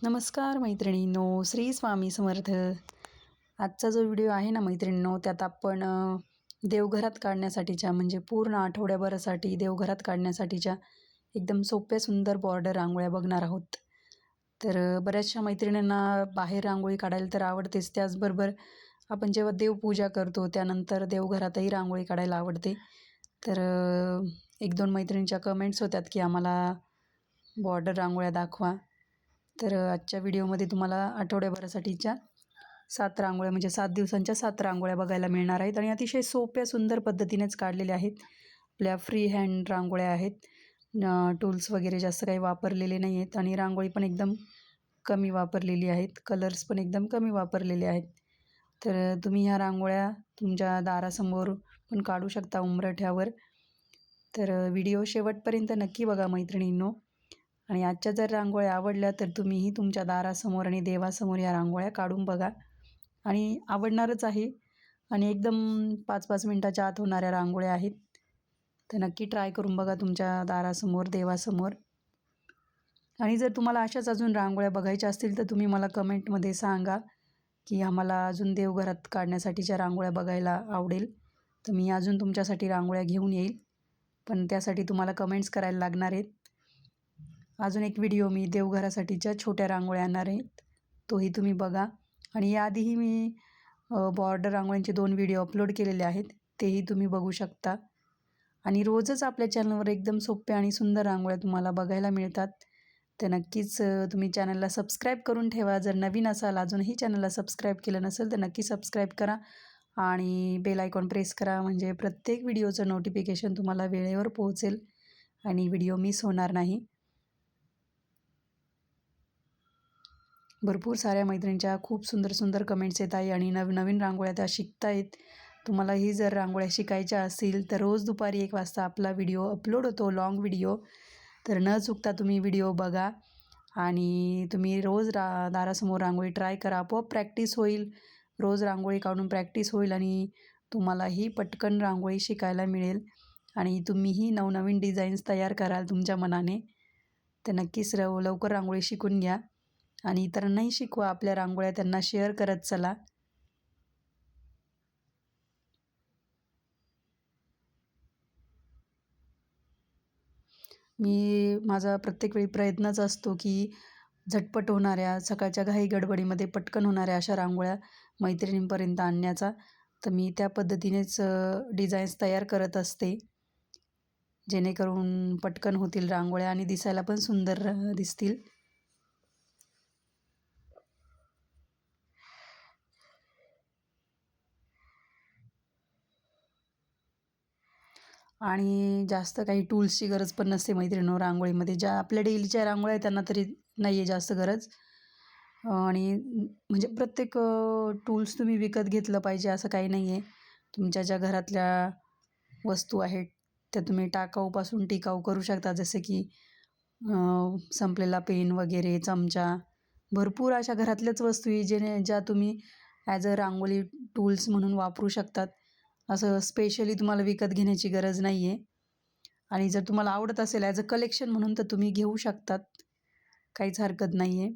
नमस्कार मैत्रिणींनो, श्री स्वामी समर्थ. आजचा जो व्हिडिओ आहे ना मैत्रिणींनो, त्यात आपण देवघरात काढण्यासाठीच्या म्हणजे पूर्ण आठवड्याभरासाठी देवघरात काढण्यासाठीच्या एकदम सोप्या सुंदर बॉर्डर रांगोळ्या बघणार आहोत. तर बऱ्याचशा मैत्रिणींना बाहेर रांगोळी काढायला तर आवडतेच, त्याचबरोबर आपण जेव्हा देवपूजा करतो त्यानंतर देवघरातही रांगोळी काढायला आवडते. तर एक दोन मैत्रिणींच्या कमेंट्स होत्यात की आम्हाला बॉर्डर रांगोळ्या दाखवा. तर आजच्या व्हिडिओमध्ये तुम्हाला आठवड्याभरासाठीच्या 7 रांगोळ्या म्हणजे 7 दिवसांच्या 7 रांगोळ्या बघायला मिळणार आहेत आणि अतिशय सोप्या सुंदर पद्धतीनेच काढलेल्या आहेत. आपल्या फ्री हँड रांगोळ्या आहेत. टूल्स वगैरे जास्त काही वापरलेले नाही आहेत आणि रांगोळी पण एकदम कमी वापरलेली आहेत. कलर्स पण एकदम कमी वापरलेले आहेत. तर तुम्ही ह्या रांगोळ्या तुमच्या दारासमोर पण काढू शकता उंबरठ्यावर. तर व्हिडिओ शेवटपर्यंत नक्की बघा मैत्रिणींनो. आणि आजच्या जर रांगोळ्या आवडल्या तर तुम्हीही तुमच्या दारासमोर आणि देवासमोर या रांगोळ्या काढून बघा आणि आवडणारच आहे. आणि एकदम 5-5 मिनटाच्या आत होणाऱ्या रांगोळ्या आहेत. तर नक्की ट्राय करून बघा तुमच्या दारासमोर देवासमोर. आणि जर तुम्हाला अशाच अजून रांगोळ्या बघायच्या असतील तर तुम्ही मला कमेंटमध्ये सांगा की आम्हाला अजून देवघरात काढण्यासाठीच्या रांगोळ्या बघायला आवडेल. तर मी अजून तुमच्यासाठी रांगोळ्या घेऊन येईल, पण त्यासाठी तुम्हाला कमेंट्स करायला लागणार आहेत. अजून एक व्हिडिओ मी देवघरासाठीच्या छोट्या रांगोळ्या आणणार आहेत, तोही तुम्ही बघा. आणि याआधीही मी बॉर्डर रांगोळ्यांचे 2 व्हिडिओ अपलोड केलेले आहेत, तेही तुम्ही बघू शकता. आणि रोजच आपल्या चॅनलवर एकदम सोप्या आणि सुंदर रांगोळ्या तुम्हाला बघायला मिळतात. तर नक्कीच तुम्ही चॅनलला सबस्क्राईब करून ठेवा. जर नवीन असाल, अजूनही चॅनलला सबस्क्राईब केलं नसेल तर नक्की सबस्क्राईब करा आणि बेल आयकॉन प्रेस करा, म्हणजे प्रत्येक व्हिडिओचं नोटिफिकेशन तुम्हाला वेळेवर पोहोचेल आणि व्हिडिओ मिस होणार नाही. भरपूर साऱ्या मैत्रिणींच्या खूप सुंदर सुंदर कमेंट्स येत आहे आणि नवीन रांगोळ्या त्या शिकतायत. तुम्हालाही जर रांगोळ्या शिकायच्या असतील तर रोज दुपारी 1 वाजता आपला व्हिडिओ अपलोड होतो, लाँग व्हिडिओ. तर न चुकता तुम्ही व्हिडिओ बघा आणि तुम्ही रोज दारासमोर रांगोळी ट्राय करा. आपोआप प्रॅक्टिस होईल. रोज रांगोळी काढून प्रॅक्टिस होईल आणि तुम्हालाही पटकन रांगोळी शिकायला मिळेल आणि तुम्हीही नवनवीन डिझाईन्स तयार कराल तुमच्या मनाने. तर नक्कीच लवकर रांगोळी शिकून घ्या आणि इतरांनाही शिकवा. आपल्या रांगोळ्या त्यांना शेअर करत चला. माझा प्रत्येक वेळी प्रयत्नच असतो की झटपट होणाऱ्या, सकाळच्या घाई गडबडीमध्ये पटकन होणाऱ्या अशा रांगोळ्या मैत्रिणींपर्यंत आणण्याचा. तर मी त्या पद्धतीनेच डिझाईन्स तयार करत असते, जेणेकरून पटकन होतील रांगोळ्या आणि दिसायला पण सुंदर दिसतील. आणि जास्त काही टूल्सची गरज पण नसते मैत्रिणींनो रांगोळीमध्ये. ज्या आपल्या डेलीच्या रांगोळ्या आहेत त्यांना तरी नाही आहे जास्त गरज. आणि म्हणजे प्रत्येक टूल्स तुम्ही विकत घेतलं पाहिजे असं काही नाही आहे. तुमच्या ज्या घरातल्या वस्तू आहेत त्या तुम्ही टाकाऊपासून टिकाऊ करू शकता. जसे की संपलेला पेन वगैरे, चमचा, भरपूर अशा घरातल्याच वस्तू आहे ज्या तुम्ही ॲज अ रांगोळी टूल्स म्हणून वापरू शकतात. असं स्पेशली तुम्हाला विकत घेण्याची गरज नाही आहे. आणि जर तुम्हाला आवडत असेल ॲज अ कलेक्शन म्हणून तर तुम्ही घेऊ शकतात, काहीच हरकत नाही आहे.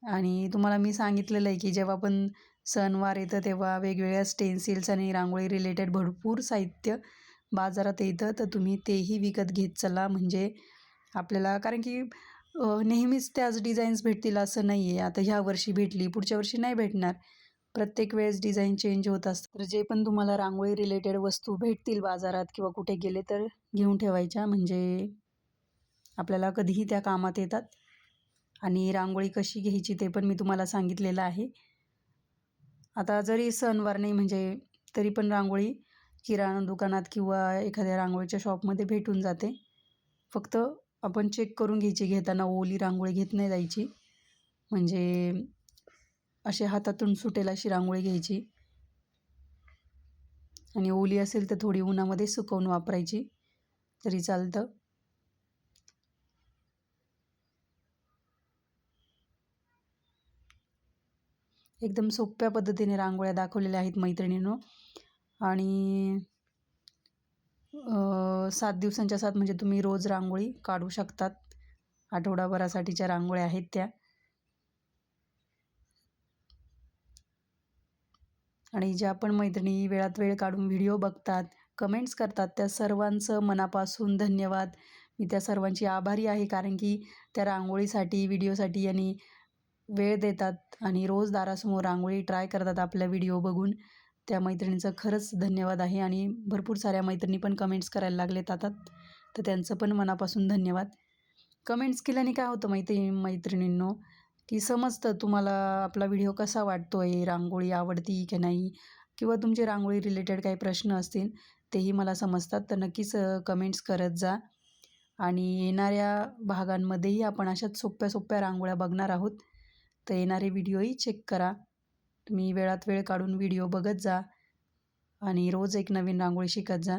आणि तुम्हाला मी सांगितलेलं आहे की जेव्हा पण सणवार येतं तेव्हा वेगवेगळ्या स्टेन्सिल्स आणि रांगोळी रिलेटेड भरपूर साहित्य बाजारात येतं, तर तुम्ही तेही विकत घेत चला. म्हणजे आपल्याला, कारण की नेहमीच त्याच डिझाईन्स भेटतील असं नाही आहे. आता ह्या वर्षी भेटली, पुढच्या वर्षी नाही भेटणार. प्रत्येक वेळेस डिझाईन चेंज होत असतं. तर जे पण तुम्हाला रांगोळी रिलेटेड वस्तू भेटतील बाजारात किंवा कुठे गेले तर घेऊन ठेवायच्या, म्हणजे आपल्याला कधीही त्या कामात येतात. आणि रांगोळी कशी घ्यायची ते पण मी तुम्हाला सांगितलेलं आहे. आता जरी सणवार नाही म्हणजे तरी पण रांगोळी किराणा दुकानात किंवा एखाद्या रांगोळीच्या शॉपमध्ये भेटून जाते. फक्त आपण चेक करून घ्यायची, घेताना ओली रांगोळी घेत नाही जायची. म्हणजे अशी हातातून सुटेल अशी रांगोळी घ्यायची आणि ओली असेल तर थोडी उन्हामध्ये सुकवून वापरायची तरी चालतं. एकदम सोप्या पद्धतीने रांगोळ्या दाखवलेल्या आहेत मैत्रिणींनो. आणि 7 दिवसांच्या 7 म्हणजे तुम्ही रोज रांगोळी काढू शकतात. आठवडाभरासाठीच्या रांगोळ्या आहेत त्या. आणि ज्या पण मैत्रिणी वेळात वेळ काढून व्हिडिओ बघतात, कमेंट्स करतात, त्या सर्वांचं मनापासून धन्यवाद. मी त्या सर्वांची आभारी आहे, कारण की त्या रांगोळीसाठी, व्हिडिओसाठी आणि वेळ देतात आणि रोज दारासमोर रांगोळी ट्राय करतात आपल्या व्हिडिओ बघून. त्या मैत्रिणींचं खरंच धन्यवाद आहे आणि भरपूर साऱ्या मैत्रिणी पण कमेंट्स करायला लागलेत आता, तर त्यांचं पण मनापासून धन्यवाद. कमेंट्स केल्याने काय होतं मैत्रिणींनो, की समजतं तुम्हाला आपला व्हिडिओ कसा वाटतो आहे, रांगोळी आवडती की नाही, किंवा तुमचे रांगोळी रिलेटेड काही प्रश्न असतील तेही मला समजतात. तर नक्कीच कमेंट्स करत जा आणि येणाऱ्या भागांमध्येही आपण अशाच सोप्या सोप्या रांगोळ्या बघणार आहोत. तर येणारे व्हिडिओही चेक करा. तुम्ही वेळात वेळ काढून व्हिडिओ बघत जा आणि रोज एक नवीन रांगोळी शिकत जा.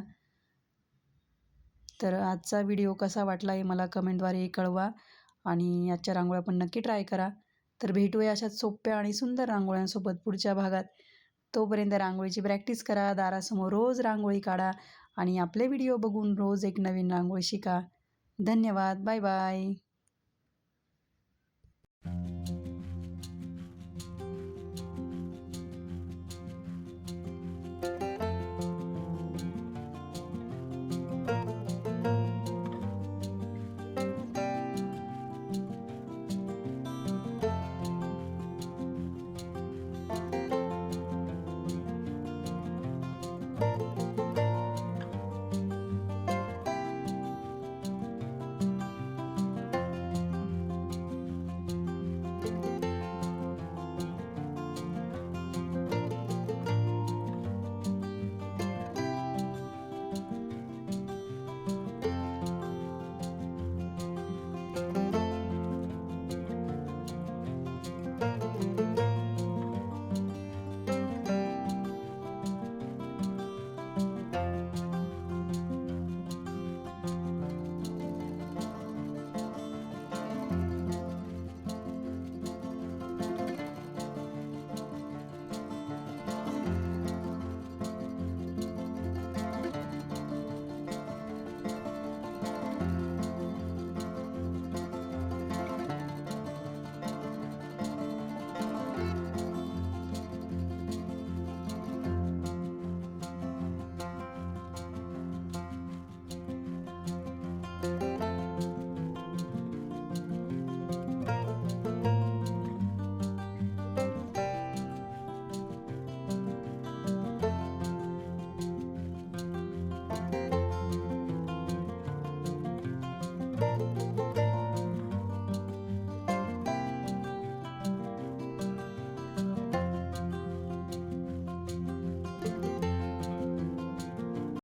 तर आजचा व्हिडिओ कसा वाटला हे मला कमेंटद्वारे कळवा आणि आजच्या रांगोळ्या पण नक्की ट्राय करा. तर भेटूया अशाच सोप्या आणि सुंदर रांगोळ्यांसोबत पुढच्या भागात. तोपर्यंत रांगोळीची प्रॅक्टिस करा, दारासमोर रोज रांगोळी काढा आणि आपले व्हिडिओ बघून रोज एक नवीन रांगोळी शिका. धन्यवाद. Bye bye.